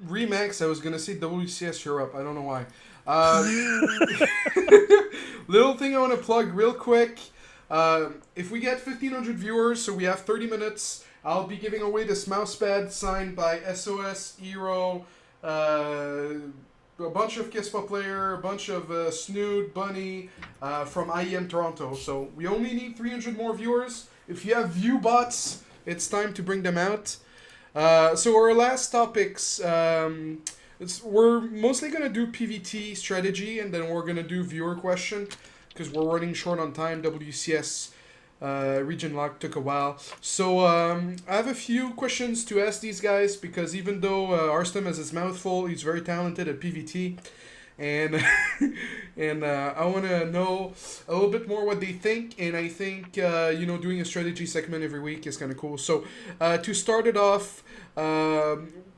Remax, I was gonna say WCS Europe. I don't know why. Little thing I want to plug real quick. If we get 1,500 viewers, so we have 30 minutes, I'll be giving away this mousepad signed by SOS, Hero, a bunch of Kispa player, a bunch of Snood, Bunny from IEM Toronto. So we only need 300 more viewers. If you have view bots, it's time to bring them out. So our last topics, we're mostly going to do PvT strategy, and then we're going to do viewer question, because we're running short on time. WCS region lock took a while. So I have a few questions to ask these guys, because even though Harstem has his mouth full, he's very talented at PvT. And and I want to know a little bit more what they think, and I think doing a strategy segment every week is kind of cool. So to start it off,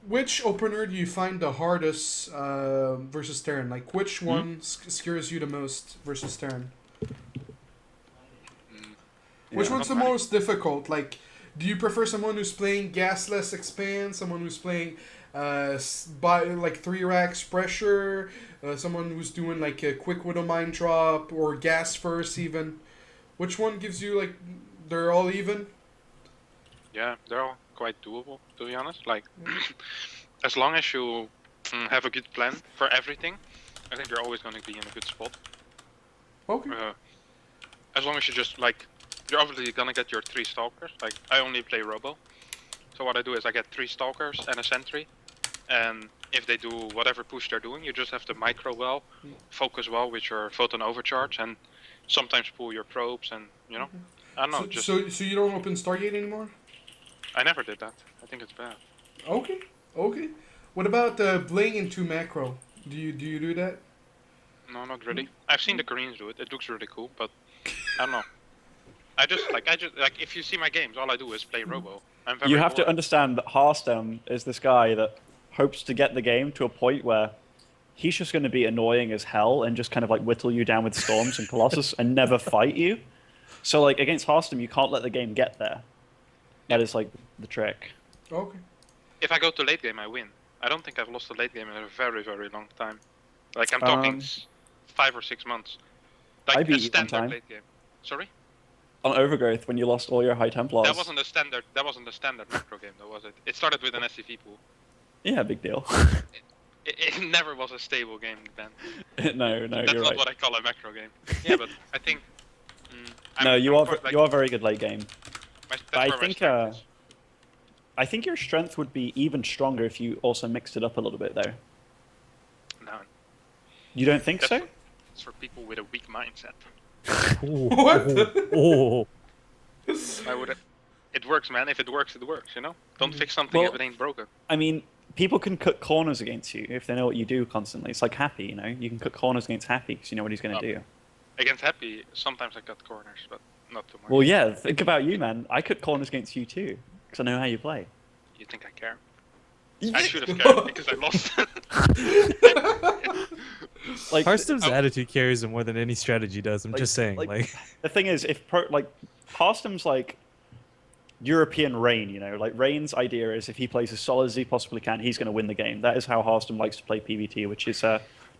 which opener do you find the hardest versus Terran? Like, which one scares you the most versus Terran? Which one's the most difficult? Like, do you prefer someone who's playing gasless expand, someone who's playing by like 3 racks pressure, someone who's doing like a quick widow mine drop, or gas first even? Which one gives you, like, they're all even? Yeah, they're all quite doable, to be honest. Like, as long as you have a good plan for everything, I think you're always going to be in a good spot. Okay. As long as you just, like, you're obviously going to get your 3 stalkers. Like, I only play Robo. So what I do is I get 3 stalkers and a sentry. And if they do whatever push they're doing, you just have to micro well, focus well with your photon overcharge, and sometimes pull your probes, and, you know, I don't know. So you don't open Stargate anymore? I never did that. I think it's bad. Okay. What about bling into macro? Do you do that? No, not really. I've seen the Koreans do it. It looks really cool, but I don't know. I just if you see my games, all I do is play Robo. I'm very You have bored. to understand that Harstem is this guy that hopes to get the game to a point where he's just going to be annoying as hell and just kind of like whittle you down with Storms and Colossus and never fight you. So like against Harstem, you can't let the game get there. That is like the trick. Okay. If I go to late game, I win. I don't think I've lost a late game in a very, very long time. Like, I'm talking 5 or 6 months. Like I beat a you one standard time. late game. Sorry? On Overgrowth, when you lost all your High Templars. That wasn't a standard macro game, though, was it? It started with an SCV pool. Yeah, big deal. It never was a stable game, Ben. no, That's you're not right. what I call a macro game. Yeah, but I think... No, you are very good late game. I think your strength would be even stronger if you also mixed it up a little bit, though. No. You don't think so? It's for people with a weak mindset. What? Oh. I would. It works, man. If it works, it works. You know. Don't fix something if it ain't broken. I mean, people can cut corners against you if they know what you do constantly. It's like Happy, you know. You can cut corners against Happy because you know what he's going to do. Against Happy, sometimes I cut corners, but not too much. Well, yeah. Think about you, man. I cut corners against you too because I know how you play. You think I care? I should have cared because I lost. Like Harstem's attitude carries him more than any strategy does. I'm just saying. Like the thing is, if Harstem's like European Rain, you know, like Rain's idea is if he plays as solid as he possibly can, he's going to win the game. That is how Harstem likes to play PvT, which is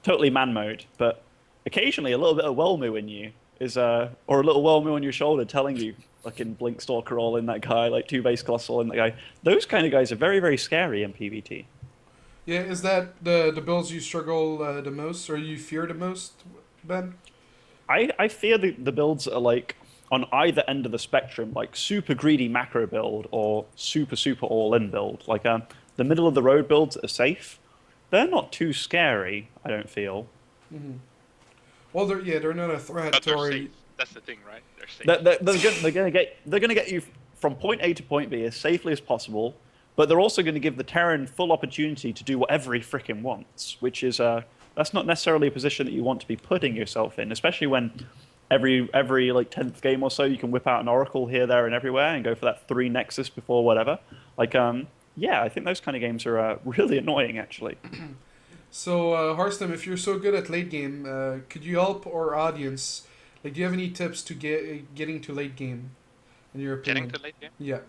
totally man mode. But occasionally, a little bit of Wellmoo in you is, or a little Wellmoo on your shoulder telling you, fucking Blink Stalker all in that guy, like 2 base Colossal in that guy. Those kind of guys are very, very scary in PvT. Yeah, is that the builds you struggle the most, or you fear the most, Ben? I fear the builds are like on either end of the spectrum, like super greedy macro build or super all-in build. Like the middle of the road builds are safe. They're not too scary, I don't feel. Mm-hmm. Well, they're not a threat. But they're or safe. That's the thing, right? They're safe. They're gonna get you from point A to point B as safely as possible. But they're also going to give the Terran full opportunity to do whatever he frickin' wants, which is that's not necessarily a position that you want to be putting yourself in, especially when every like 10th game or so you can whip out an Oracle here, there, and everywhere and go for that 3 Nexus before whatever. Like, yeah, I think those kind of games are really annoying, actually. So, Harstem, if you're so good at late game, could you help our audience? Like, do you have any tips to getting to late game, in your opinion? Getting to late game? Yeah.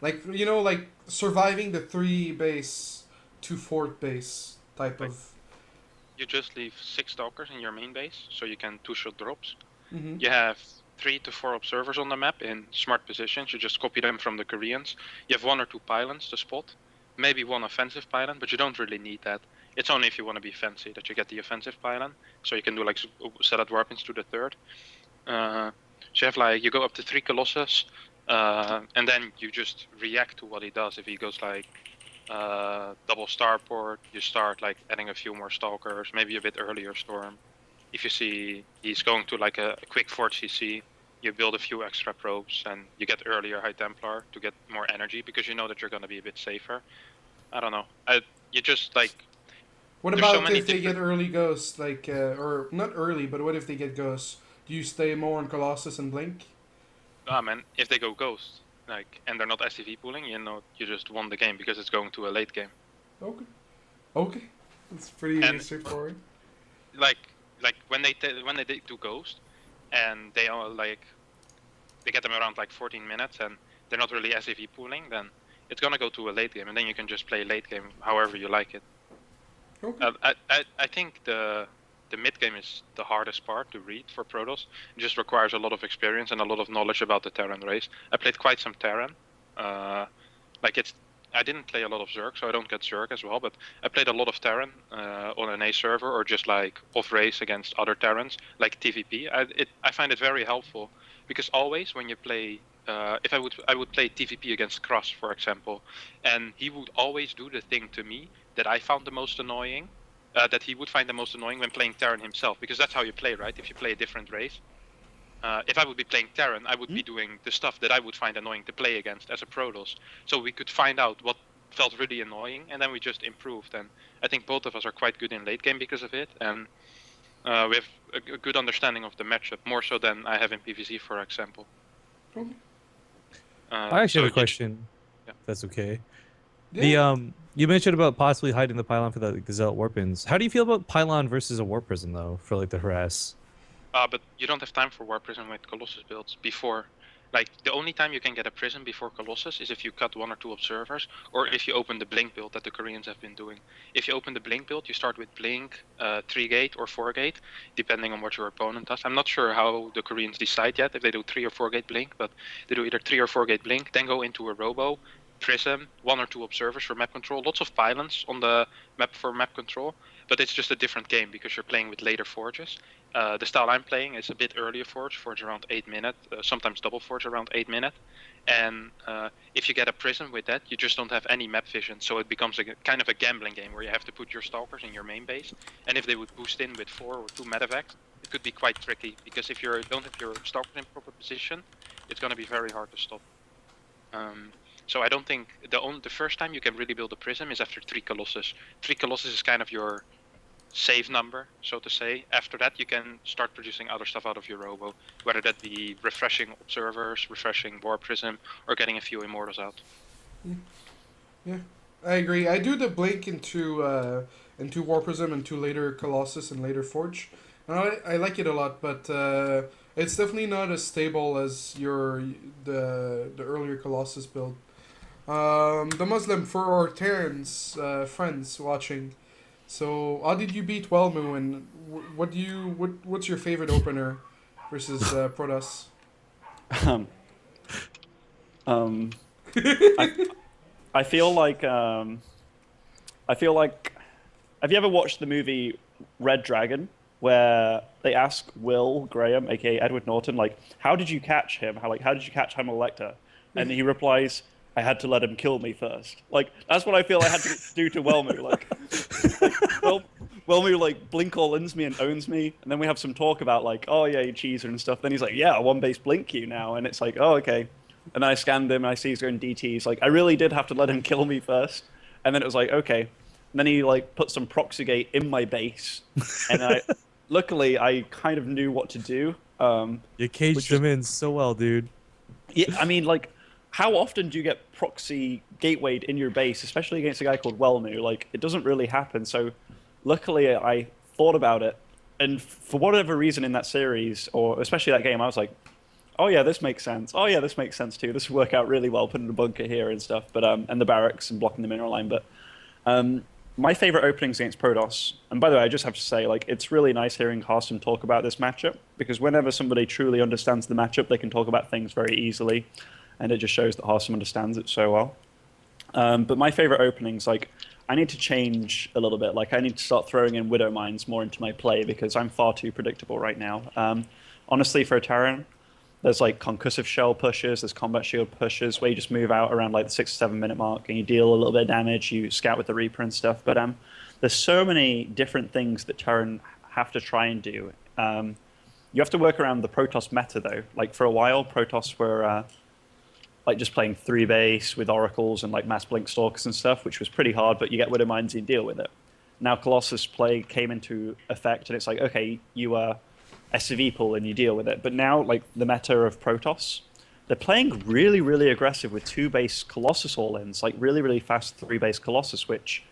Like, you know, like surviving the 3 base to fort base type Like, of. You just leave 6 stalkers in your main base, so you can 2-shot drops. Mm-hmm. You have 3 to 4 observers on the map in smart positions. You just copy them from the Koreans. You have 1 or 2 pylons to spot. Maybe 1 offensive pylon, but you don't really need that. It's only if you want to be fancy that you get the offensive pylon. So you can do like set out weapons to the 3rd. So you have like, you go up to 3 Colossus, and then you just react to what he does. If he goes like double starport, you start like adding a few more stalkers, maybe a bit earlier storm. If you see he's going to like a quick fort CC, you build a few extra probes and you get earlier High Templar to get more energy because you know that you're going to be a bit safer. I don't know. You just like. What There's so about many if they get different- early ghosts, like, or not early, but what if they get ghosts? Do you stay more on Colossus and Blink? Ah man, if they go ghost, like, and they're not SCV pooling, you know, you just won the game because it's going to a late game. Okay. Okay. That's pretty And- straightforward. Like when they do ghost, and they all like, they get them around like 14 minutes, and they're not really SCV pooling, then it's gonna go to a late game, and then you can just play late game however you like it. Okay. I think the mid game is the hardest part to read for Protoss. It just requires a lot of experience and a lot of knowledge about the Terran race. I played quite some Terran. I didn't play a lot of Zerg, so I don't get Zerg as well, but I played a lot of Terran on an A server or just like off race against other Terrans, like TVP. I find it very helpful because always when you play, if I would play TVP against Cross, for example, and he would always do the thing to me that I found the most annoying, that he would find the most annoying when playing Terran himself, because that's how you play, right? If you play a different race. If I would be playing Terran, I would be doing the stuff that I would find annoying to play against as a Protoss. So we could find out what felt really annoying, and then we just improved. And I think both of us are quite good in late game because of it, and we have a good understanding of the matchup, more so than I have in PvZ, for example. Okay. I actually have a question. Yeah. If that's okay. Yeah. You mentioned about possibly hiding the pylon for the Gazelle weapons. How do you feel about pylon versus a war prism though, for like the harass? But you don't have time for War Prism with Colossus builds before. Like, the only time you can get a Prism before Colossus is if you cut 1 or 2 observers, or if you open the Blink build that the Koreans have been doing. If you open the Blink build, you start with Blink, 3 gate or 4 gate, depending on what your opponent does. I'm not sure how the Koreans decide yet, if they do 3 or 4 gate Blink, but they do either 3 or 4 gate Blink, then go into a Robo, Prism, 1 or 2 observers for map control, lots of pylons on the map for map control, but it's just a different game because you're playing with later forges. The style I'm playing is a bit earlier forge around 8 minutes, sometimes double forge around 8 minutes. And if you get a prism with that, you just don't have any map vision, so it becomes kind of a gambling game where you have to put your stalkers in your main base. And if they would boost in with 4 or 2 medevacs, it could be quite tricky, because if you don't have your stalkers in proper position, it's going to be very hard to stop. So I don't think the first time you can really build a prism is after 3 Colossus. 3 Colossus is kind of your save number, so to say. After that, you can start producing other stuff out of your robo, whether that be refreshing observers, refreshing war prism, or getting a few immortals out. Yeah, I agree. I do the Blink into War Prism, into later Colossus and later Forge, and I like it a lot. But it's definitely not as stable as the earlier Colossus build. The Muslim, for our Terrans friends watching. So how did you beat Wellmu, and what's your favorite opener versus Protoss? I feel like have you ever watched the movie Red Dragon, where they ask Will Graham, aka Edward Norton, like, how did you catch him? How did you catch Hannibal Lecter? And he replies, I had to let him kill me first. Like, that's what I feel I had to do to Wellmu. Like Wellmu, like, blink all ins me and owns me, and then we have some talk about, like, oh yeah, you cheeser and stuff. Then he's like, yeah, one base blink you now, and it's like, oh, okay. And then I scanned him, and I see he's going DTs. Like, I really did have to let him kill me first. And then it was like, okay. And then he, like, put some Proxygate in my base. And luckily, I kind of knew what to do. You caged him in so well, dude. Yeah, I mean, like, how often do you get proxy gatewayed in your base, especially against a guy called Wellmu? Like, it doesn't really happen. So, luckily, I thought about it. And for whatever reason in that series, or especially that game, I was like, oh yeah, this makes sense. Oh yeah, this makes sense too. This would work out really well, putting a bunker here and stuff. But and the barracks and blocking the mineral line. But My favorite openings against Protoss, and by the way, I just have to say, like, it's really nice hearing Harstem talk about this matchup, because whenever somebody truly understands the matchup, they can talk about things very easily, and it just shows that Harstem understands it so well. But my favorite openings, like, I need to change a little bit. Like, I need to start throwing in Widow Mines more into my play, because I'm far too predictable right now. Honestly, for a Terran, there's like concussive shell pushes, there's combat shield pushes, where you just move out around like the 6 or 7 minute mark and you deal a little bit of damage, you scout with the Reaper and stuff. But there's so many different things that Terran have to try and do. You have to work around the Protoss meta though. Like for a while, Protoss were like just playing 3-base with oracles and like mass blink stalkers and stuff, which was pretty hard, but you get Widow Mines and you deal with it. Now Colossus play came into effect and it's like, okay, you SCV pool and you deal with it. But now, like the meta of Protoss, they're playing really, really aggressive with 2-base Colossus all-ins, like really, really fast 3-base Colossus, which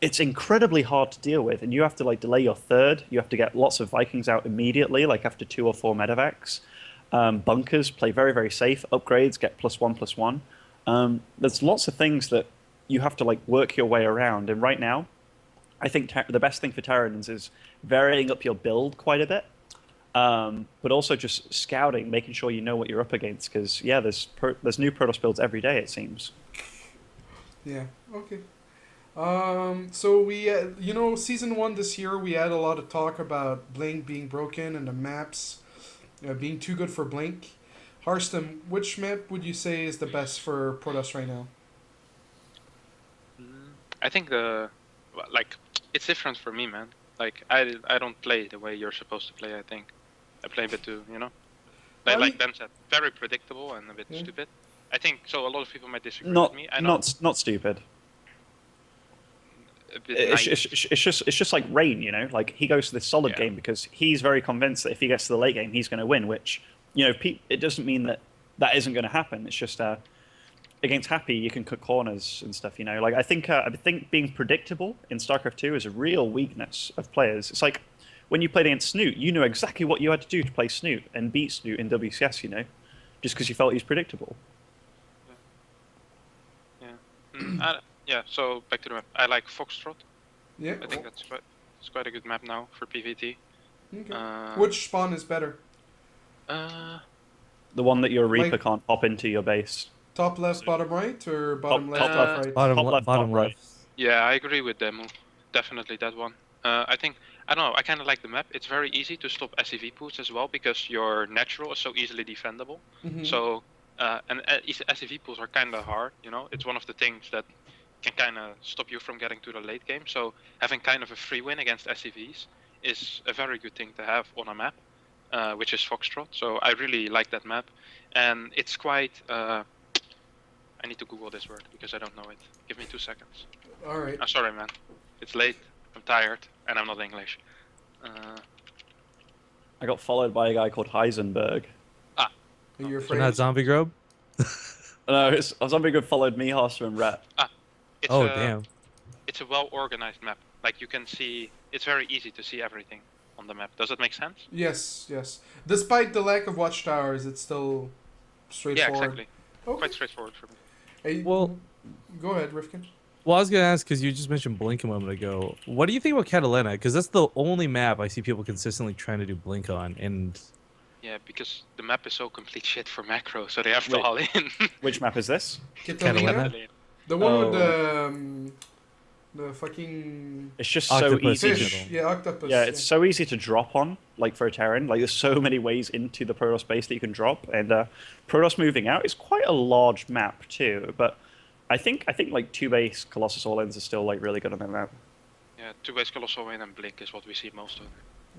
it's incredibly hard to deal with. And you have to like delay your third. You have to get lots of Vikings out immediately, like after 2 or 4 medevacs. Bunkers play very, very safe. Upgrades get +1/+1. There's lots of things that you have to like work your way around. And right now, I think the best thing for Terrans is varying up your build quite a bit. But also just scouting, making sure you know what you're up against, because yeah, there's new Protoss builds every day, it seems. Yeah. Okay. So we, season 1 this year, we had a lot of talk about Blink being broken and the maps being too good for Blink. Harstem, which map would you say is the best for Protoss right now? I think it's different for me, man. Like I don't play the way you're supposed to play. I think I play a bit too, like Ben said, very predictable and a bit stupid. I think so. A lot of people might disagree with me. I know. Not stupid. It's just like Rain, like he goes to this solid game because he's very convinced that if he gets to the late game, he's going to win. Which, it doesn't mean that isn't going to happen. It's just against Happy, you can cut corners and stuff. Like I think being predictable in StarCraft 2 is a real weakness of players. It's like when you played against Snoot, you knew exactly what you had to do to play Snoot and beat Snoot in WCS. Just because you felt he's predictable. Yeah. So back to the map. I like Foxtrot. Yeah. I think it's quite a good map now for PvT. Okay. Which spawn is better? The one that your Reaper can't pop into your base. Top left, bottom right, or bottom left, top right? Bottom left. Yeah, I agree with Demu. Definitely that one. I don't know. I kind of like the map. It's very easy to stop SCV pools as well because your natural is so easily defendable. Mm-hmm. So and SCV pools are kind of hard. It's one of the things that can kind of stop you from getting to the late game. So having kind of a free win against SCVs is a very good thing to have on a map, which is Foxtrot. So I really like that map, and it's quite. I need to Google this word because I don't know it. Give me 2 seconds. All right. I'm sorry, man. It's late. I'm tired, and I'm not English. I got followed by a guy called Heisenberg. Are you afraid? Not Zombie Grove? No, Zombie Grove followed me, Harstem, and Rat. Damn. It's a well-organized map. Like you can see, it's very easy to see everything on the map. Does that make sense? Yes. Despite the lack of watchtowers, it's still straightforward. Yeah, exactly. Okay. Quite straightforward for me. Hey, Well, go ahead, Rifkin. Well, I was gonna ask because you just mentioned Blink a moment ago. What do you think about Catalina? Because that's the only map I see people consistently trying to do Blink on, and yeah, because the map is so complete shit for macro, so they have to all in. Which map is this? Catalina? The one with the fucking. It's just Octopus so easy. Fish. Yeah, octopus. Yeah, it's so easy to drop on, like for a Terran. Like there's so many ways into the Protoss base that you can drop, and Protoss moving out is quite a large map too. But I think like 2-base Colossus all-ins are still like really good on that map. Yeah, 2-base Colossal in and Blink is what we see most of.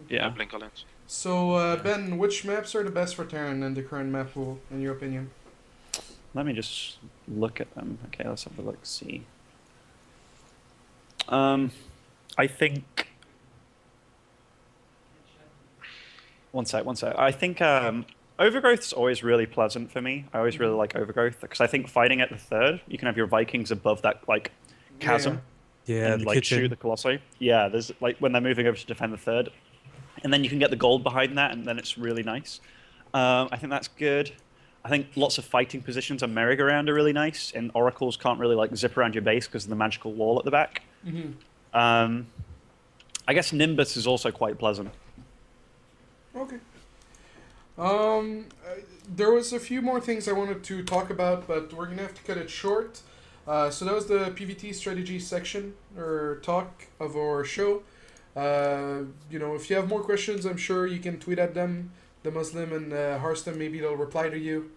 Yeah. Blink all-ins. So Ben, which maps are the best for Terran in the current map pool, in your opinion? Let me just look at them. Okay, let's have a look. See. I think. One sec. I think Overgrowth's always really pleasant for me. I always really like Overgrowth because I think fighting at the third, you can have your Vikings above that like chasm, and the like kitchen. shoot the Colossi. Yeah, there's like when they're moving over to defend the third, and then you can get the gold behind that, and then it's really nice. I think that's good. I think lots of fighting positions on merry-go-round are really nice, and oracles can't really like zip around your base because of the magical wall at the back. I guess Nimbus is also quite pleasant. Okay. There was a few more things I wanted to talk about, but we're gonna have to cut it short. So that was the PvT strategy section or talk of our show. If you have more questions, I'm sure you can tweet at them, Demuslim and Harstem. Maybe they'll reply to you.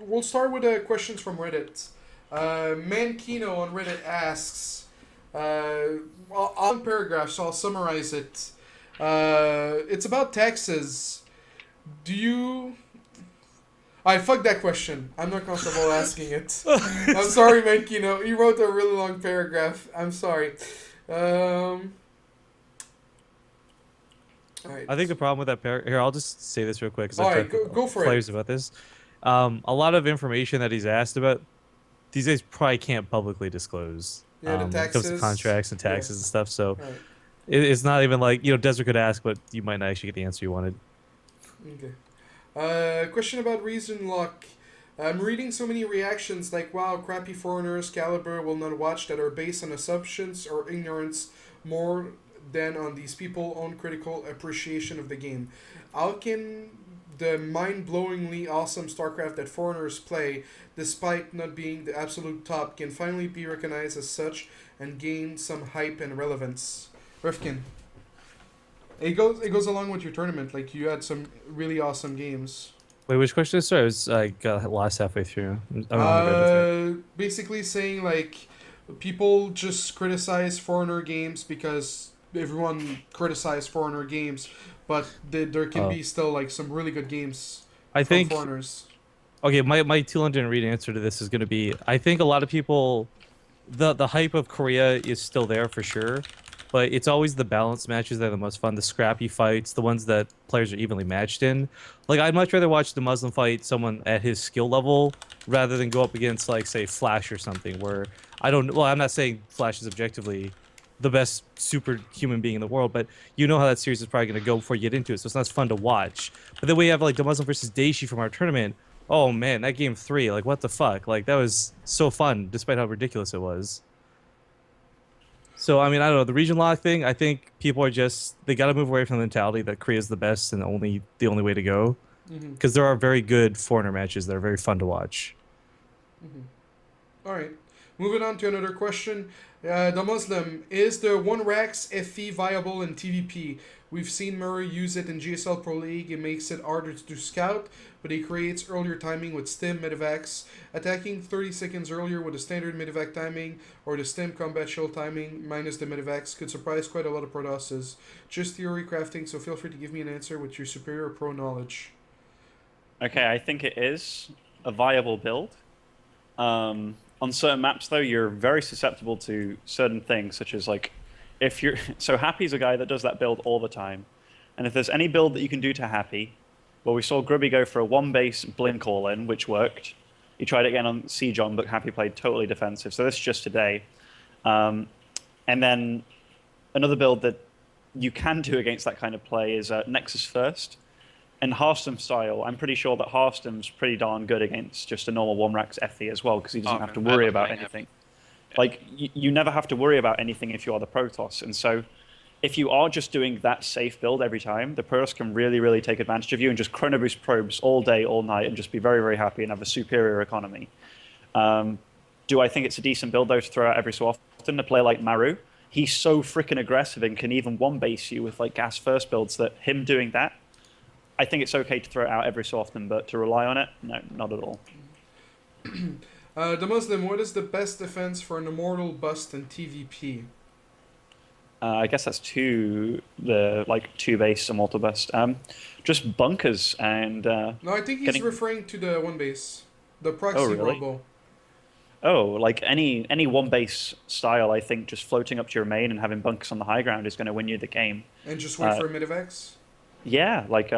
We'll start with questions from Reddit. Mankino on Reddit asks, on paragraph, so I'll summarize it. It's about taxes. Fuck that question. I'm not comfortable asking it. I'm sorry, Mankino. You wrote a really long paragraph. I'm sorry. Alright. I think the problem with that here, I'll just say this real quick because Alright, go for players it. about this. A lot of information that he's asked about these days probably can't publicly disclose. Yeah, the When it comes to taxes. contracts and taxes and stuff. So Right. it's not even like Desert could ask, but you might not actually get the answer you wanted. Okay. Question about reason luck. I'm reading so many reactions like, wow, crappy foreigners, caliber will not watch that are based on assumptions or ignorance more than on these people's own critical appreciation of the game. How can the mind-blowingly awesome Starcraft that foreigners play, despite not being the absolute top, can finally be recognized as such and gain some hype and relevance? Rifkin. It goes along with your tournament. Like, you had some really awesome games. Wait, which question? Sorry, I was lost halfway through. Basically saying like people just criticize foreigner games because everyone criticizes foreigner games, but there can be still like some really good games I from think foreigners. Okay, my 200 read answer to this is going to be, I think a lot of people, the hype of Korea is still there for sure, but it's always the balanced matches that are the most fun, the scrappy fights, the ones that players are evenly matched in. Like, I'd much rather watch the Muslim fight someone at his skill level rather than go up against, like, say, Flash or something, where I'm not saying Flash is objectively the best superhuman being in the world, but you know how that series is probably going to go before you get into it, so it's not as fun to watch. But then we have, like, the Muslim versus Daishi from our tournament. Oh man, that game 3, like, what the fuck? Like, that was so fun, despite how ridiculous it was. So, I mean, I don't know, the region lock thing, I think people are they gotta move away from the mentality that Korea's the best and the only way to go. Because there are very good foreigner matches that are very fun to watch. Alright. Moving on to another question. The Muslim, is the 1-Rax FE viable in TVP? We've seen Murray use it in GSL Pro League. It makes it harder to scout, but he creates earlier timing with stim medivacs. Attacking 30 seconds earlier with a standard medivac timing or the stim combat shield timing minus the medivacs could surprise quite a lot of Protosses. Just theory crafting, so feel free to give me an answer with your superior pro knowledge. Okay, I think it is a viable build. On certain maps, though, you're very susceptible to certain things, such as, like, if you're... So Happy's a guy that does that build all the time. And if there's any build that you can do to Happy... Well, we saw Grubby go for a 1-base Blink all-in, which worked. He tried it again on Siege On, but Happy played totally defensive. So this is just today. And then another build that you can do against that kind of play is Nexus First. And Harstem style, I'm pretty sure that Harstem's pretty darn good against just a normal 1-Rax FE as well, because he doesn't have to worry about anything. Yeah. Like, you never have to worry about anything if you are the Protoss. And so, if you are just doing that safe build every time, the Protoss can really, really take advantage of you and just chrono boost probes all day, all night, and just be very, very happy and have a superior economy. Do I think it's a decent build, though, to throw out every so often? A player like Maru, he's so freaking aggressive and can even 1-base you with, like, gas first builds that him doing that, I think it's okay to throw it out every so often, but to rely on it, no, not at all. The Muslim, what is the best defense for an immortal bust in TVP? I guess that's two base immortal bust. Just bunkers and. No, I think he's referring to the 1-base, the proxy robo. Oh, like any 1-base style, I think just floating up to your main and having bunkers on the high ground is going to win you the game. And just wait for a medivacs? Yeah, like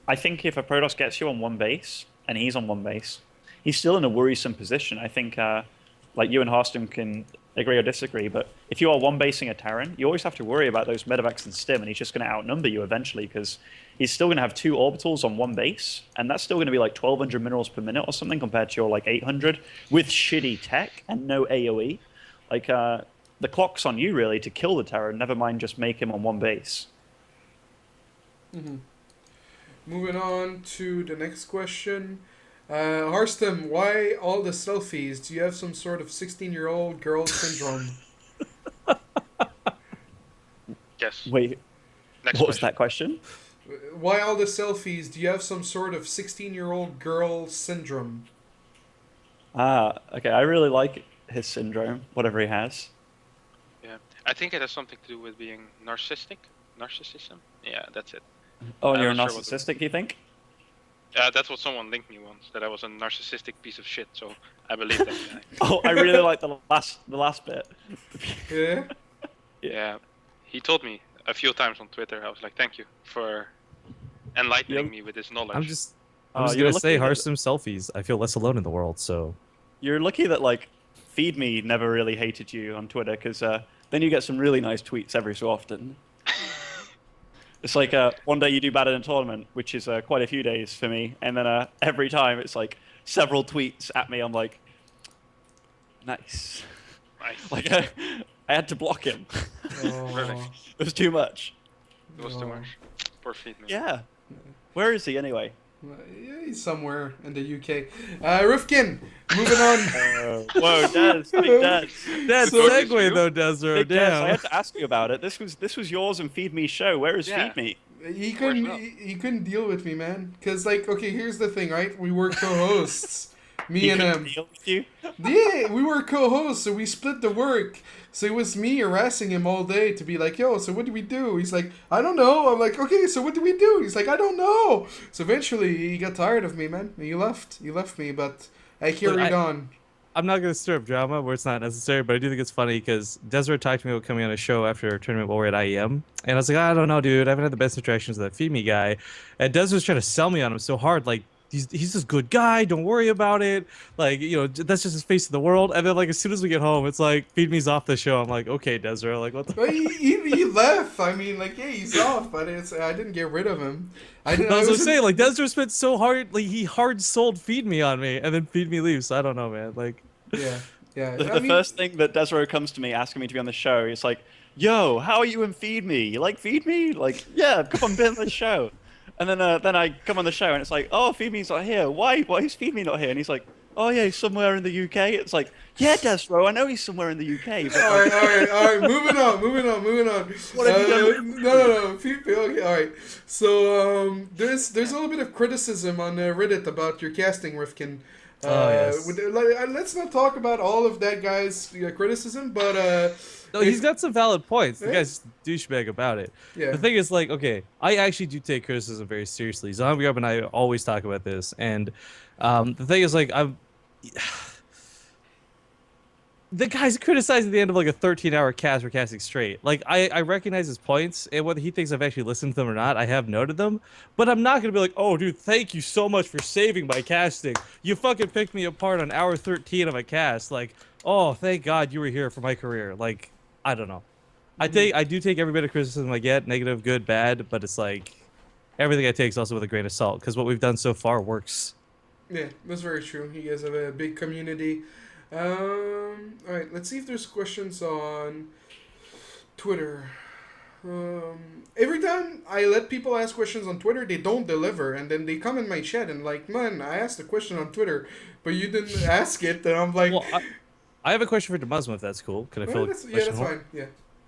I think if a Protoss gets you on 1-base and he's on 1-base, he's still in a worrisome position. I think like you and Harstem can agree or disagree, but if you are 1-basing a Terran, you always have to worry about those medivacs and stim, and he's just going to outnumber you eventually because he's still going to have 2 orbitals on 1 base, and that's still going to be like 1,200 minerals per minute or something compared to your like 800 with shitty tech and no AoE. Like, the clock's on you really to kill the Terran, never mind just make him on 1 base. Mm-hmm. Moving on to the next question. Harstem, why all the selfies? Do you have some sort of 16-year-old girl syndrome? Yes. Wait, Next what was question. that question? Why all the selfies? Do you have some sort of 16-year-old girl syndrome? Okay, I really like his syndrome, whatever he has. Yeah, I think it has something to do with being narcissistic. Narcissism. Yeah, that's it. Oh, I'm you're not sure what narcissistic, you think? That's what someone linked me once. That I was a narcissistic piece of shit. So I believe that guy. Oh, I really like the last bit. Yeah? Yeah, he told me a few times on Twitter. I was like, thank you for enlightening me with this knowledge. I'm just You're gonna say lucky that- Harstem selfies. I feel less alone in the world. So You're lucky that like Feed Me never really hated you on Twitter, because then you get some really nice tweets every so often. It's like one day you do bad in a tournament, which is quite a few days for me, and then every time it's like several tweets at me. I'm like, nice. Nice. Like I had to block him. Really? It was too much. It was too much. Poor feed me. Yeah. Where is he anyway? Yeah, he's somewhere in the UK. Rifkin, moving on. Whoa, Des, big Des. that So- segue though, desRow. Big Des, I Damn. had to ask you about it. This was yours and Feed Me show. Where is Yeah. Feed Me? He Where's couldn't. Will? He couldn't deal with me, man. Cause like, okay, here's the thing, right? We were co-hosts, me He and couldn't him. deal with you? Yeah, we were co-hosts, so we split the work. So it was me harassing him all day to be like, yo, so what do we do? He's like, I don't know. I'm like, okay, so what do we do? He's like, I don't know. So eventually he got tired of me, man. He left. He left me, but I carried on. I'm not gonna stir up drama where it's not necessary, but I do think it's funny because desRow talked to me about coming on a show after a tournament while we're at IEM, and I was like, I don't know, dude. I haven't had the best interactions with that Feed Me guy, and Des was trying to sell me on him so hard, like. He's this good guy. Don't worry about it. Like, you know, that's just his face of the world. And then, like, as soon as we get home, it's like, Feed Me's off the show. I'm like, okay, desRow. Like, what the But he left. I mean, like, yeah, he's off, but I didn't get rid of him. I That's what I'm wasn't- saying. Like, desRow spent so hard. Like, he hard sold Feed Me on me, and then Feed Me leaves. So I don't know, man. Like, Yeah, yeah. The I mean, first thing that desRow comes to me asking me to be on the show, it's like, yo, how are you in Feed Me? You like Feed Me? Like, yeah, come on, be on the show. And then I come on the show and it's like, oh, Feed Me's not here. Why is Feed Me not here? And he's like, oh yeah, he's somewhere in the UK. It's like, yeah, desRow, I know he's somewhere in the UK. But all right. Moving on. What have you done? No. Okay, all right. So there's a little bit of criticism on Reddit about your casting, Rifkin. yes. Let's not talk about all of that guy's criticism, but no, he's got some valid points. The Yeah. guy's douchebag about it. yeah. The thing is, like, okay, I actually do take criticism very seriously. Zombie Grub and I always talk about this, and the thing is, like, the guy's criticizing the end of like a 13-hour cast for casting straight. Like, I recognize his points, and whether he thinks I've actually listened to them or not, I have noted them. But I'm not gonna be like, oh, dude, thank you so much for saving my casting. You fucking picked me apart on hour 13 of a cast. Like, oh, thank God you were here for my career. Like, I don't know. I do take every bit of criticism I get, negative, good, bad, but it's like everything I take is also with a grain of salt because what we've done so far works. Yeah, that's very true. You guys have a big community. All right, let's see if there's questions on Twitter. Every time I let people ask questions on Twitter, they don't deliver, and then they come in my chat and like, man, I asked a question on Twitter, but you didn't ask it, and I'm like, Well, I have a question for Demuslim, if that's cool. Can I fill that's, a yeah, question that's hole? fine. Yeah.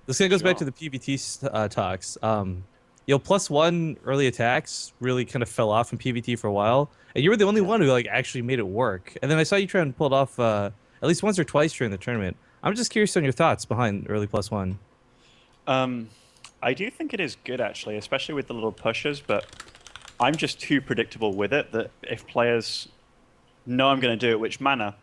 This kind of goes back to Sure. the PvT talks. +1 early attacks really kind of fell off in PvT for a while, and you were the only one who like actually made it work. And then I saw you try and pull it off at least once or twice during the tournament. I'm just curious on your thoughts behind early +1. I do think it is good actually, especially with the little pushes, but I'm just too predictable with it that if players know I'm going to do it, which manner,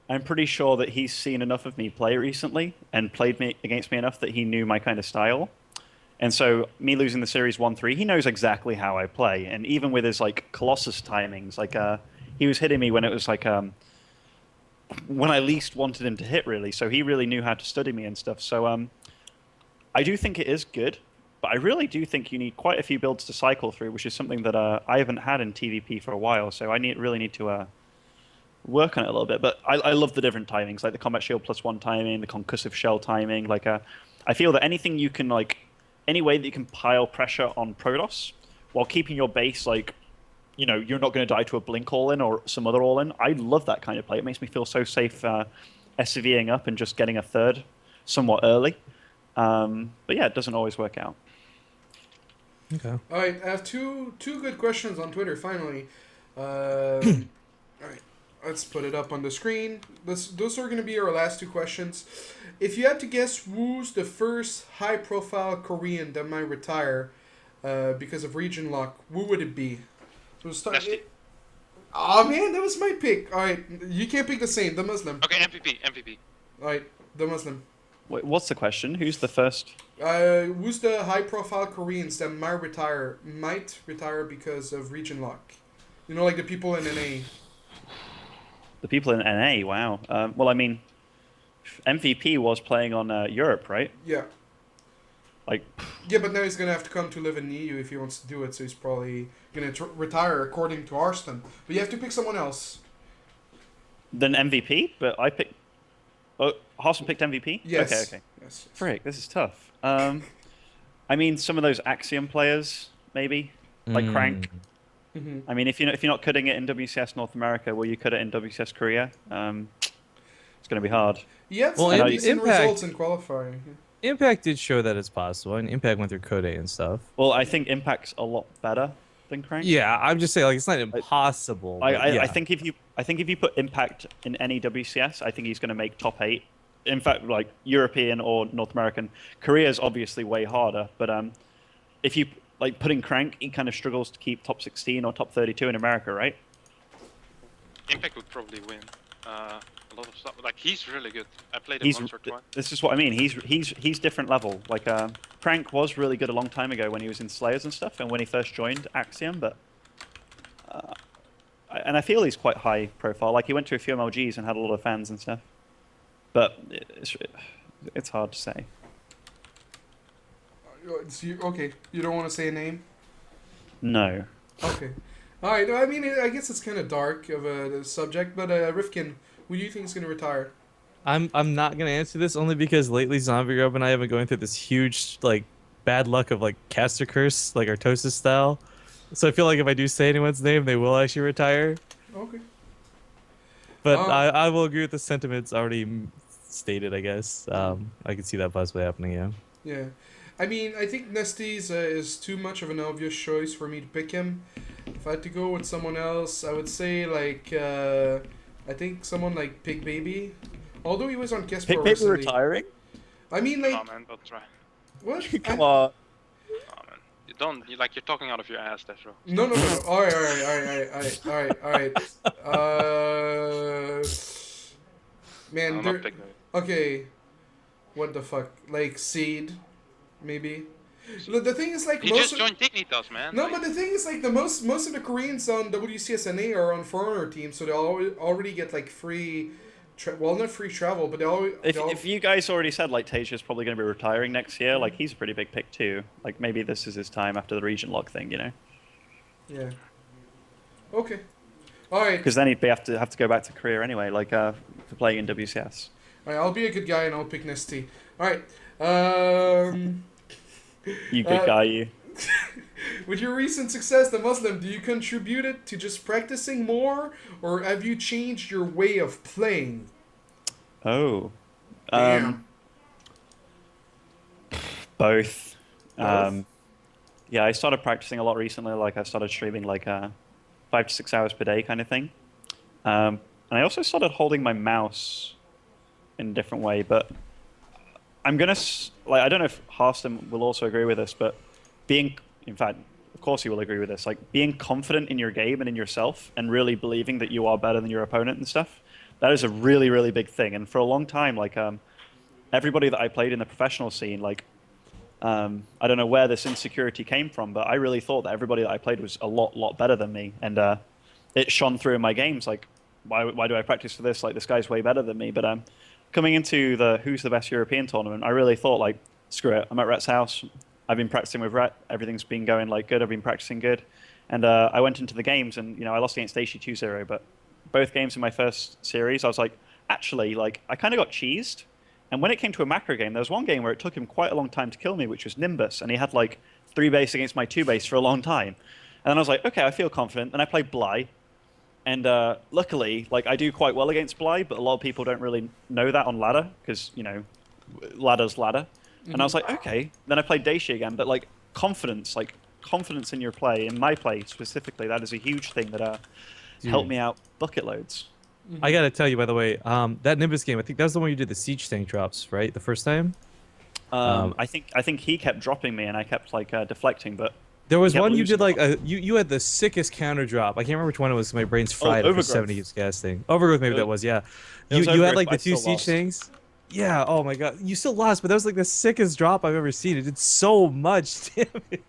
I'm pretty sure that he's seen enough of me play recently and played me against me enough that he knew my kind of style. And so me losing the series 1-3, he knows exactly how I play. And even with his like Colossus timings, like he was hitting me when it was like when I least wanted him to hit really. So he really knew how to study me and stuff. So I do think it is good. But I really do think you need quite a few builds to cycle through, which is something that I haven't had in TVP for a while. So I really need to work on it a little bit. But I love the different timings, like the combat shield +1 timing, the concussive shell timing. Like I feel that anything you can any way that you can pile pressure on Protoss while keeping your base you're not going to die to a blink all-in or some other all-in. I love that kind of play. It makes me feel so safe SCVing up and just getting a third somewhat early. But yeah, it doesn't always work out. Okay. All right, I have two good questions on Twitter. Finally, all right, let's put it up on the screen. Those are going to be our last two questions. If you had to guess who's the first high-profile Korean that might retire because of region lock, who would it be? So Nesty. Oh man, that was my pick. All right, you can't pick the same. Demuslim. Okay, MVP. All right, Demuslim. Wait, what's the question? Who's the first? Who's the high-profile Koreans that might retire because of region lock? You know, like the people in NA. The people in NA, wow. Well, I mean, MVP was playing on Europe, right? Yeah. Like. Yeah, but now he's gonna have to come to live in the EU if he wants to do it. So he's probably gonna retire according to Harstem. But you have to pick someone else. Then MVP, but I picked. Oh, Harstem picked MVP. Yes. Okay. Yes. Frick, this is tough. I mean, some of those Axiom players, maybe, like Crank. Mm-hmm. I mean, if you're not cutting it in WCS North America, will you cut it in WCS Korea? It's going to be hard. Yeah, Well, decent Impact- results in qualifying. Impact did show that it's possible, and Impact went through Code A and stuff. Well, I think Impact's a lot better than Crank. Yeah, I'm just saying, it's not impossible. I think if you put Impact in any WCS, I think he's going to make top 8. In fact, like European or North American. Korea's obviously way harder, but if you putting Crank, he kind of struggles to keep top 16 or top 32 in America, right? Impact would probably win a lot of stuff. Like, he's really good. I played him once or twice. This is what I mean. He's different level. Like Crank was really good a long time ago when he was in Slayers and stuff, and when he first joined Axiom. But and I feel he's quite high profile. Like, he went to a few MLGs and had a lot of fans and stuff. But it's hard to say. Okay, you don't want to say a name? No. Okay. All right. I mean, I guess it's kind of dark of a subject, but Rifkin, who do you think is going to retire? I'm not gonna answer this only because lately Zombie Rob and I have been going through this huge bad luck of caster curse, like Artosis style. So I feel like if I do say anyone's name, they will actually retire. Okay. But I will agree with the sentiments already stated, I guess. I could see that possibly happening, yeah. Yeah. I mean, I think Nesty's is too much of an obvious choice for me to pick him. If I had to go with someone else, I would say, I think someone like Pig Baby. Although he was on Guest Pro Baby recently. retiring? I mean, Come on, man, don't try. What? Come on. Oh, man. You're talking out of your ass, desRow. No. Alright. Man, I'm not picking it. okay. What the fuck? Like Seed, maybe. Look, the thing is, He just joined Dignitas, man. No, but the thing is, the most of the Koreans on WCSNA are on foreigner teams, so they already get free. Not free travel, but If you guys already said Taja's probably going to be retiring next year, he's a pretty big pick too. Maybe this is his time after the region lock thing, you know? Yeah. Okay. All right. Because then he'd have to go back to Korea anyway, for playing in WCS. All right, I'll be a good guy and I'll pick Nesty. All right. You good guy, you. With your recent success, Demuslim, do you contribute it to just practicing more, or have you changed your way of playing? Oh. Damn. Both. Both? Yeah, I started practicing a lot recently. I started streaming 5 to 6 hours per day kind of thing. And I also started holding my mouse in a different way, but I'm gonna I don't know if Harstem will also agree with this, but in fact, of course he will agree with this, being confident in your game and in yourself and really believing that you are better than your opponent and stuff, that is a really, really big thing. And for a long time, everybody that I played in the professional scene, I don't know where this insecurity came from, but I really thought that everybody that I played was a lot better than me. And it shone through in my games, why do I practice for this? This guy's way better than me. But coming into the Who's the Best European tournament, I really thought, screw it, I'm at Rhett's house. I've been practicing with Rhett. Everything's been going like good. I've been practicing good, and I went into the games, and I lost against Daisy 2-0. But both games in my first series, I was like, actually, like I kind of got cheesed. And when it came to a macro game, there was one game where it took him quite a long time to kill me, which was Nimbus, and he had like 3 base against my 2 base for a long time. And then I was like, okay, I feel confident. Then I played Bly, and luckily, like I do quite well against Bly, but a lot of people don't really know that on ladder because ladder's ladder. And I was like, okay. Then I played Daisy again, but like confidence in your play, in my play specifically, that is a huge thing that helped me out bucket loads. I gotta tell you, by the way, that Nimbus game, I think that was the one you did the siege tank drops, right? The first time. I think he kept dropping me, and I kept like deflecting, but. There was one you did like you had the sickest counter drop. I can't remember which one it was. My brain's fried after 70 years casting. Overgrowth, maybe that was. Yeah, you had like the 2 siege tanks. Yeah. Oh my god, you still lost, but that was like the sickest drop I've ever seen. It did so much damage.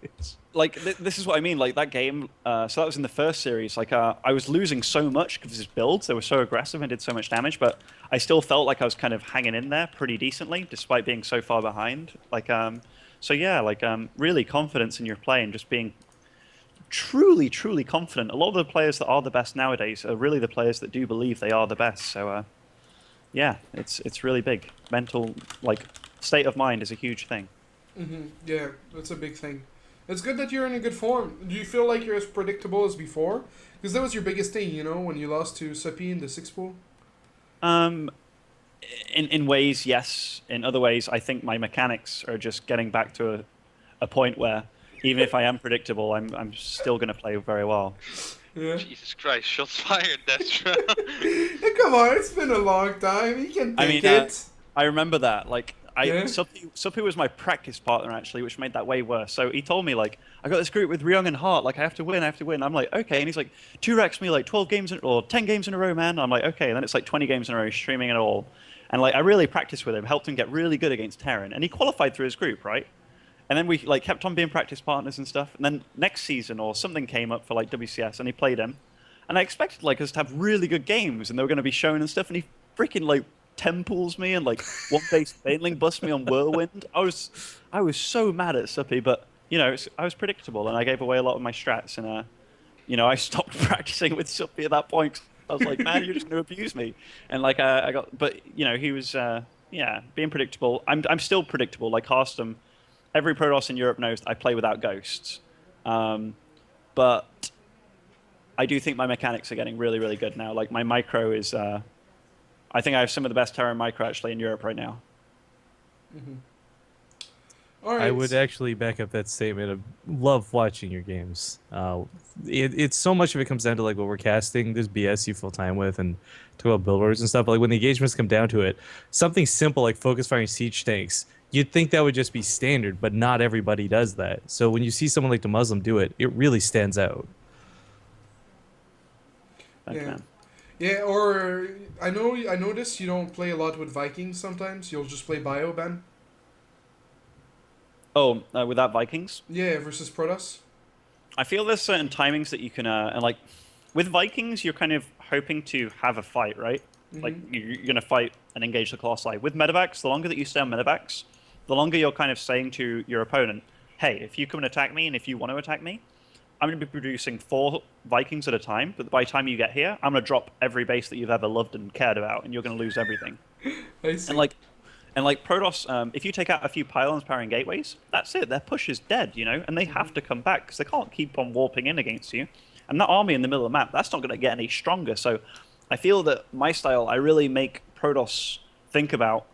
Like this is what I mean. Like that game. So that was in the first series. Like I was losing so much because his builds, they were so aggressive and did so much damage, but I still felt like I was kind of hanging in there pretty decently, despite being so far behind. Like So yeah, like really confidence in your play and just being truly, truly confident. A lot of the players that are the best nowadays are really the players that do believe they are the best. So yeah, it's really big. Mental state of mind is a huge thing. Yeah, that's a big thing. It's good that you're in a good form. Do you feel like you're as predictable as before? Because that was your biggest thing, when you lost to Sapi in the 6 pool. In ways, yes. In other ways, I think my mechanics are just getting back to a point where even if I am predictable, I'm still going to play very well. Yeah. Jesus Christ, shots fired, desRow. Come on, it's been a long time. You can take it. I remember that. Suppi was my practice partner, actually, which made that way worse. So he told me, I got this group with Ryung and Hart, I have to win. I'm like, okay. And he's like, 2-rex me 12 games or 10 games in a row, man. I'm like, okay. And then it's 20 games in a row, streaming it all. And I really practiced with him, helped him get really good against Terran. And he qualified through his group, right? And then we kept on being practice partners and stuff. And then next season or something came up for WCS and he played him. And I expected us to have really good games and they were going to be shown and stuff. And he freaking 10 pulls me and 1 base Baneling busts me on Whirlwind. I was so mad at Suppi, but I was predictable and I gave away a lot of my strats and I stopped practicing with Suppi at that point. I was like, man, you're just going to abuse me. And I got, but he was being predictable. I'm still predictable. Like Harstem, every Protoss in Europe knows I play without ghosts. But I do think my mechanics are getting really, really good now. My micro is, I think I have some of the best Terran micro actually in Europe right now. All right. I would actually back up that statement of love watching your games. It's so much of it comes down to what we're casting. There's BS you full time with and talk about build orders and stuff. But when the engagements come down to it, something simple like focus firing siege tanks, you'd think that would just be standard, but not everybody does that. So when you see someone like Demuslim do it, it really stands out. Yeah, or I noticed you don't play a lot with Vikings sometimes. You'll just play Bioban. Oh, without Vikings? Yeah, versus Protoss. I feel there's certain timings that you can, and with Vikings, you're kind of hoping to have a fight, right? You're going to fight and engage the Colossi. With medevacs, the longer that you stay on medevacs, the longer you're kind of saying to your opponent, hey, if you come and attack me, and if you want to attack me, I'm going to be producing 4 Vikings at a time, but by the time you get here, I'm going to drop every base that you've ever loved and cared about, and you're going to lose everything. I see. And Protoss, if you take out a few pylons powering gateways, that's it. Their push is dead, and they have to come back because they can't keep on warping in against you. And that army in the middle of the map, that's not going to get any stronger. So I feel that my style, I really make Protoss think about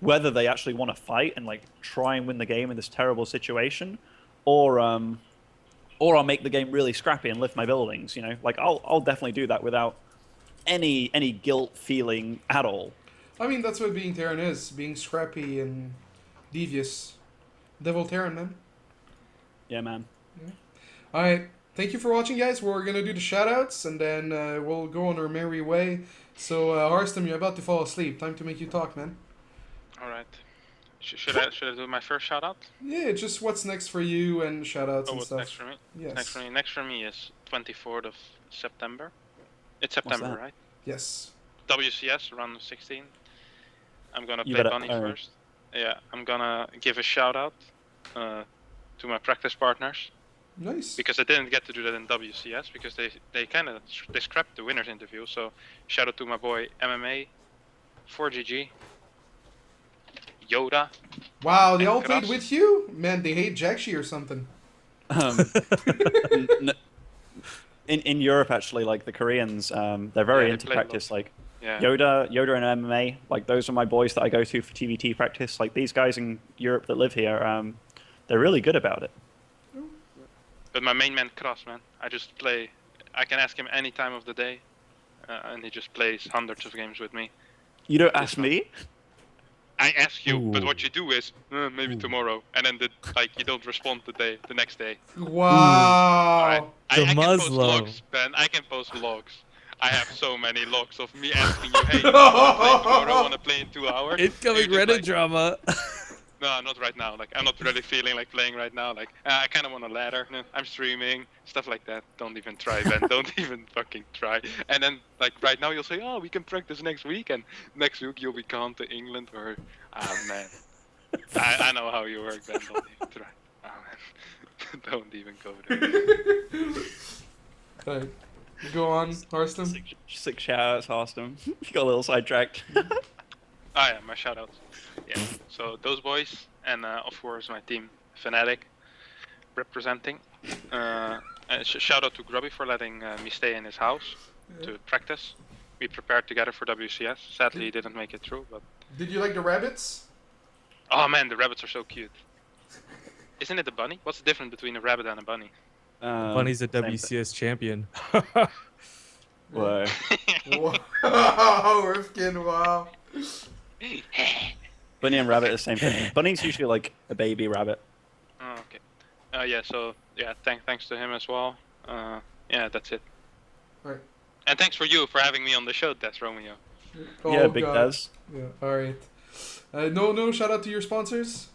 whether they actually want to fight and try and win the game in this terrible situation, or I'll make the game really scrappy and lift my buildings. I'll definitely do that without any guilt feeling at all. I mean, that's what being Terran is. Being scrappy and devious. Devil Terran, man. Yeah, man. Yeah. Alright. Thank you for watching, guys. We're going to do the shoutouts, and then we'll go on our merry way. So, Harstem, you're about to fall asleep. Time to make you talk, man. Alright. Should I do my first shoutout? Yeah, just what's next for you and shoutouts and what's stuff. next for me? Yes. Next for me is 24th of September. It's September, right? Yes. WCS, round of 16. I'm gonna play Bunny first. Yeah, I'm gonna give a shout out to my practice partners. Nice. Because I didn't get to do that in WCS because they kind of scrapped the winners interview. So shout out to my boy MMA, 4GG, Yoda. Wow, they and all played Kras. with you? Man, they hate Jakshi or something. In Europe, actually, like the Koreans, they're very Yeah, they into play a lot. practice. Like Yeah. Yoda and MMA, like those are my boys that I go to for TVT practice. Like these guys in Europe that live here, they're really good about it. But my main man Kras, man, I just play. I can ask him any time of the day, and he just plays hundreds of games with me. You don't ask me. I ask you, but Ooh. what you do is maybe tomorrow, and then you don't respond the next day. Wow. I can post Muslim. logs, Ben. I can post logs. I have so many logs of me asking you, hey, you wanna play tomorrow? Wanna play in 2 hours? Incoming And you're Reddit just drama. no, not right now. Like, I'm not really feeling like playing right now. Like, I kind of want a ladder. No, I'm streaming, stuff like that. Don't even try, Ben. Don't even fucking try. And then, like, right now you'll say, oh, we can practice next week, and next week you'll be gone to England or, man. I know how you work, Ben. Don't even try. Man. Don't even go there. Alright. Go on, Harstem. Sick shout-outs, Harstem. You got a little sidetracked. Ah, yeah, my shoutouts. Yeah, so those boys, and of course my team, Fnatic, representing. And shout out to Grubby for letting me stay in his house to practice. We prepared together for WCS. Sadly, he didn't make it through, but... Did you like the rabbits? Oh man, the rabbits are so cute. Isn't it a bunny? What's the difference between a rabbit and a bunny? Bunny's a same thing. WCS champion. Whoa. Wow, Rifkin, wow. Bunny and rabbit are the same thing. Bunny's usually like a baby rabbit. Oh, okay. Yeah, so, yeah, thanks to him as well. Yeah, that's it. Right. And thanks for you for having me on the show, Des Romeo. Yeah, Big God. Daz. Yeah, alright. No shout out to your sponsors?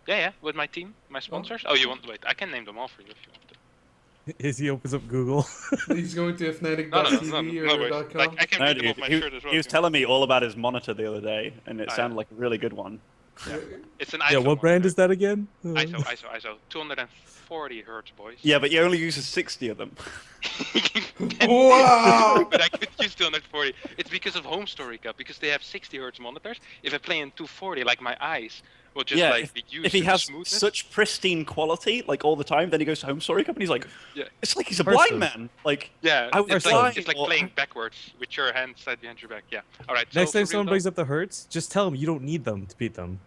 Yeah, with my team, my sponsors. Oh, you want? Wait, I can name them all for you if you want to. As he opens up Google. He's going to No, Fnatic.tv or wait. .com? Like, I can No, read them off dude, my he, shirt as well. he was if you telling me all about his monitor the other day, and it Oh, sounded yeah. like a really good one. want. It's an Yeah, ISO what brand monitor. is that again? ISO. 240 hertz, boys. Yeah, but he only uses 60 of them. Wow! But I could use 240. It's because of Home Story Cup, because they have 60 hertz monitors. If I play in 240, like my eyes will just Yeah, like be used If he to the has smoothness. such pristine quality, like all the time, then he goes to Home Story Cup and he's like, Yeah. it's like he's a Harstem. blind man. Like, Yeah, I was it's blind like or- playing backwards with your hands side behind your back. Yeah. All right. So Next for time real someone though- brings up the Hertz, just tell them you don't need them to beat them.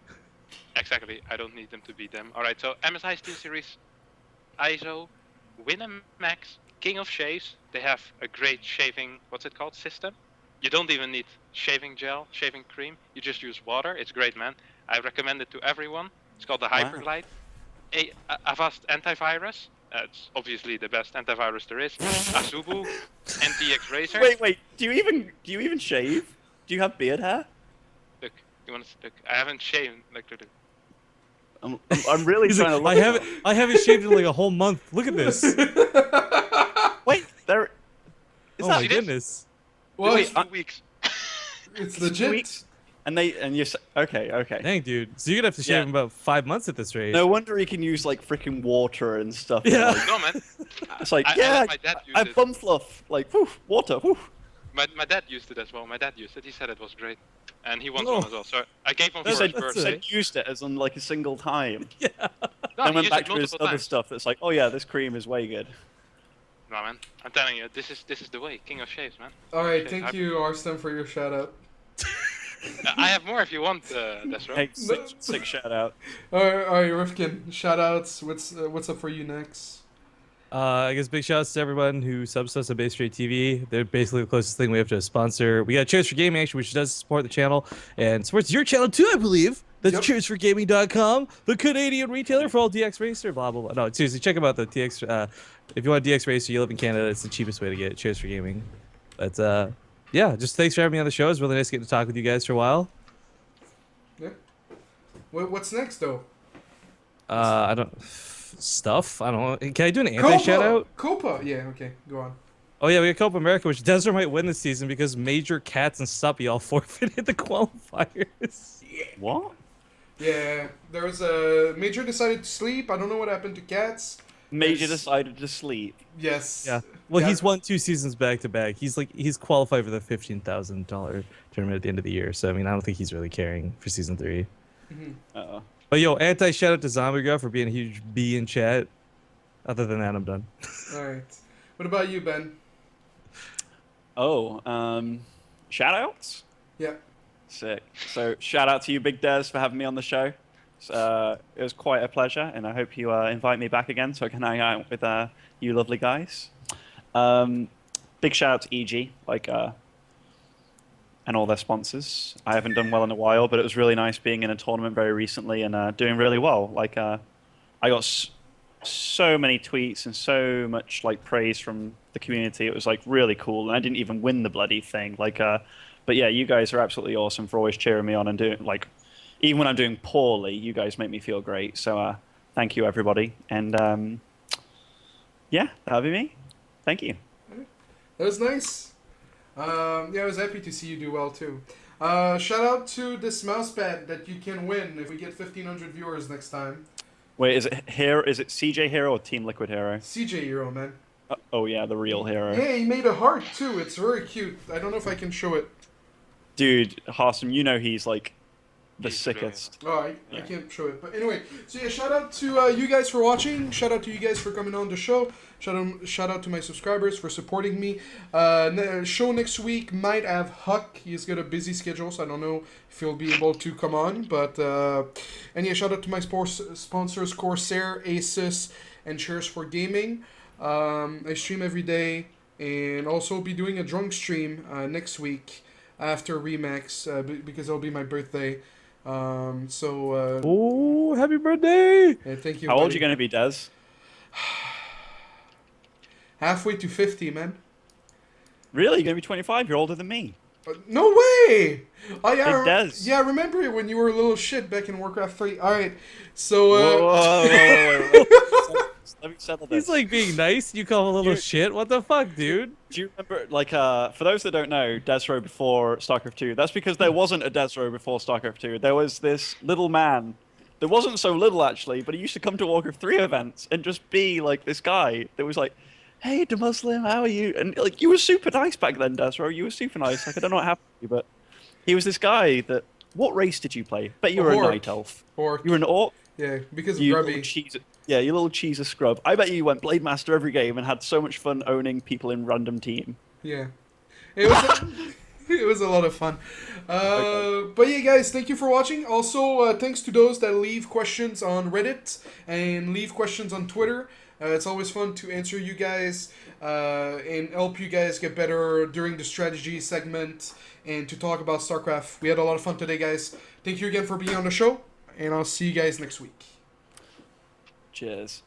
Exactly. I don't need them to beat them. All right. So MSI Steel Series, ISO, Remax, King of Shaves. They have a great shaving. What's it called? System. You don't even need shaving gel, shaving cream. You just use water. It's great, man. I recommend it to everyone. It's called the Wow. Hyperglide. Avast antivirus. It's obviously the best antivirus there is. Azubu, NTX Razer. wait, do you even shave? Do you have beard hair? Look, you want to look? I haven't shaved. Look. I'm really He's trying like, to look. I haven't shaved in like a whole month. Look at this. Wait, there. Is Oh that my See this? goodness. Well, Wait, it's, 2 weeks. it's 2 legit. weeks? And you say, okay. Dang, dude. So you're gonna have to shave Yeah. in about 5 months at this rate. No wonder he can use like freaking water and stuff. and, Yeah. like, No, man. it's like, I yeah, let my dad use I it. bum fluff. Like, whew, water, whew. My dad used it as well. My dad used it. He said it was great, and he wants Oh. one as well. So I gave him for That's- his that's birthday. Said used it as on like a single time. Yeah. No, Then he went used back it to his multiple other times. stuff that's like, oh yeah, this cream is way good. No, man. I'm telling you, this is the way. King of shaves, man. Alright, Okay, thank you, Harstem, for your shout out. I have more if you want, desRow. Hey, sick shout out. Alright, Rifkin, shout outs. What's up for you next? I guess big shouts to everyone who subs us on Base Straight TV. They're basically the closest thing we have to a sponsor. We got Cheers for Gaming, actually, which does support the channel and supports your channel too, I believe. That's Yep. cheersforgaming.com, the Canadian retailer for all DX Racer, blah, blah, blah. No, seriously, check out the DX. If you want DX Racer, you live in Canada, it's the cheapest way to get it. Cheers for Gaming. But, yeah, just thanks for having me on the show. It's really nice getting to talk with you guys for a while. Yeah. What's next, though? I don't... Stuff? I don't know. Can I do an anti-shout-out? Copa! Yeah, okay, go on. Oh yeah, we got Copa America, which desRow might win this season because Major, Cats, and Suppy all forfeited the qualifiers. What? Yeah, there was a Major decided to sleep. I don't know what happened to Cats. Major Yes. decided to sleep. Yes. Yeah. Well, Yeah. he's won 2 seasons back to back. He's qualified for the $15,000 tournament at the end of the year. So I mean, I don't think he's really caring for season 3. Uh-oh. But yo, anti shout out to Zombie Girl for being a huge B in chat. Other than that, I'm done. All right. What about you, Ben? Oh, shoutouts? Yeah. Sick. So shout out to you, Big Des, for having me on the show. It was quite a pleasure, and I hope you invite me back again so I can hang out with you lovely guys. Big shout out to EG, and all their sponsors. I haven't done well in a while, but it was really nice being in a tournament very recently and doing really well. I got so many tweets and so much praise from the community. It was really cool, and I didn't even win the bloody thing. But yeah, you guys are absolutely awesome for always cheering me on and doing even when I'm doing poorly, you guys make me feel great. So thank you, everybody, and yeah, that'll be me. Thank you. That was nice. Yeah, I was happy to see you do well too. Shout out to this mousepad that you can win if we get 1,500 viewers next time. Wait, is it Hero? Is it CJ Hero or Team Liquid Hero? CJ Hero, man. Oh yeah, the real hero. Yeah, he made a heart too. It's very cute. I don't know if I can show it. Dude, Harstem, you know he's the He's sickest. Oh, I can't show it. But anyway, so yeah, shout out to you guys for watching. Shout out to you guys for coming on the show. Shout out to my subscribers for supporting me. Show next week might have Huck. He's got a busy schedule, so I don't know if he'll be able to come on. But and yeah, shout out to my sponsors, Corsair, Asus, and Shares for Gaming. I stream every day, and also be doing a drunk stream next week after Remax because it'll be my birthday. Oh, happy birthday! Yeah, thank you. How old buddy. are you going to be, Des? Halfway to 50, man. Really? You're going to be 25? You're older than me. No way! Oh yeah, It does. Yeah, I remember when you were a little shit back in Warcraft 3. All right, so Whoa. Let me settle this. He's being nice. You call him a little shit. What the fuck, dude? Do you remember, for those that don't know, desRow before StarCraft 2, that's because there wasn't a desRow before StarCraft 2. There was this little man that wasn't so little, actually, but he used to come to Warcraft 3 events and just be this guy that was hey, Demuslim, how are you? And you were super nice back then, desRow. You were super nice. I don't know what happened to you, but he was this guy that... What race did you play? Bet you were a night elf. Orc. You were an orc? Yeah, because of You Grubby. little cheese, yeah, you little cheese of scrub. I bet you went Blade Master every game and had so much fun owning people in random team. Yeah, it was it was a lot of fun. But yeah, guys, thank you for watching. Also, thanks to those that leave questions on Reddit and leave questions on Twitter. It's always fun to answer you guys and help you guys get better during the strategy segment and to talk about StarCraft. We had a lot of fun today, guys. Thank you again for being on the show, and I'll see you guys next week. Cheers.